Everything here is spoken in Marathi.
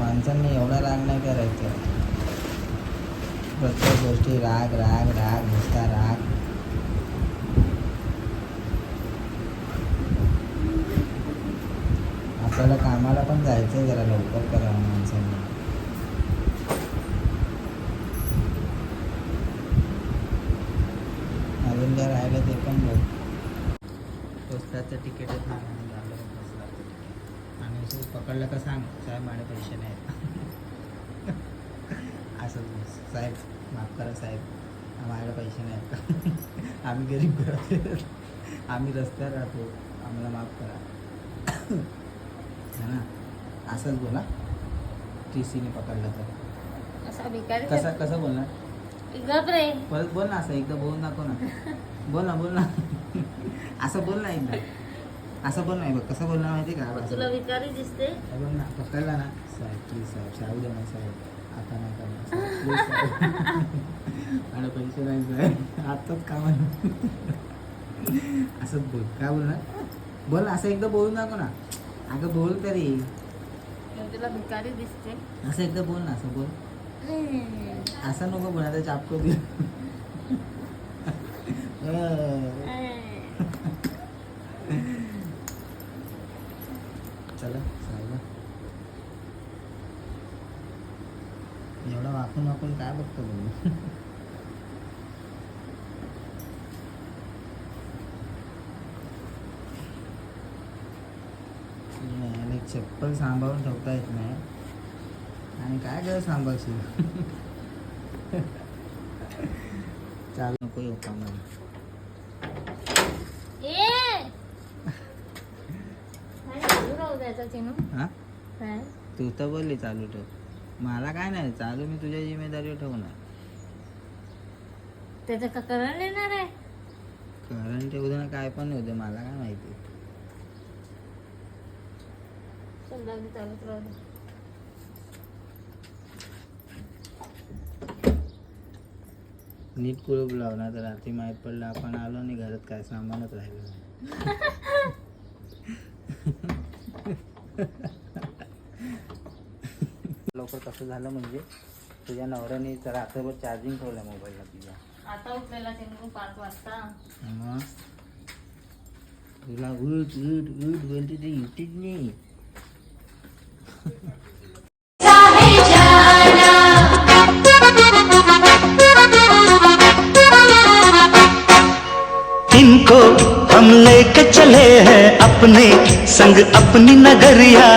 माणसांनी एवढा राग नाही करायचा. प्रत्येक गोष्टी राग राग राग नुसता राग. आपल्याला कामाला पण जायचं आहे, जरा लवकर करावं माणसांनी. अजून काय राहिलं ते पण बघ. पोस्टाचं तिकीटच नाही झालं. आणि तू पकडलं का सांग, साहेब माझे पैसे नाहीत. असं साहेब माफ करा साहेब, माझ्याकडे पैसे नाहीत. आम्ही गरीब घरात, आम्ही रस्त्यावर राहतो, आम्हाला माफ करा. है ना, असंच बोला. TCने पकडलं तर असा भिकारी कसं बोलणार? परत बोल ना, असं एकदा बोलून दाखव ना. बोल ना असं बोल ना एकदा. असं बोल नाही बघ, कसं बोलणार माहिती का? तुला भिकारी दिसते. बघ ना, पकडला ना, साहेब प्लीज साहेब, शाहू दे ना साहेब, आता नाही करणार आणि पैसे नाही साहेब, आत्ताच काम आहे. असंच बोल. काय बोलणार? बोल ना, असं एकदा बोलून दाखव ना. अगं बोल तरी. तुला भिकारी दिसते. असं एकदा बोल ना, असं बोल. असं नको बोल, आता चापको दे. चला साहेब, एवढा वाकून काय बघतो तुम्ही? चप्पल सांभाळून ठेवता येत नाही आणि काय कर सांभाळशील. चालू नको येऊ कामाला. हा तू तर बोलली चालू ठेव. मला काय नाही, चालू मी तुझ्या जिम्मेदारीवर ठेवणार. त्याचं का करण येणार आहे? कारण ठेवू दे ना, काय पण होऊ दे, मला काय माहिती. चालूच राहू दे. नीट कुलूप लावणार तर रात्री माहीत पडलं आपण आलो आणि घरात काय सामानच राहिलं नाही. लवकर कसं झालं म्हणजे तुझ्या नवऱ्याने तर रात्रभर चार्जिंग ठेवलं मोबाईलला तुझ्या. आता उठलेला 5 वाजता. मग तुला उठ उठ उठ बोलते ते युटीच नाही. इनको हम लेके चले हैं अपने संग अपनी नगरिया.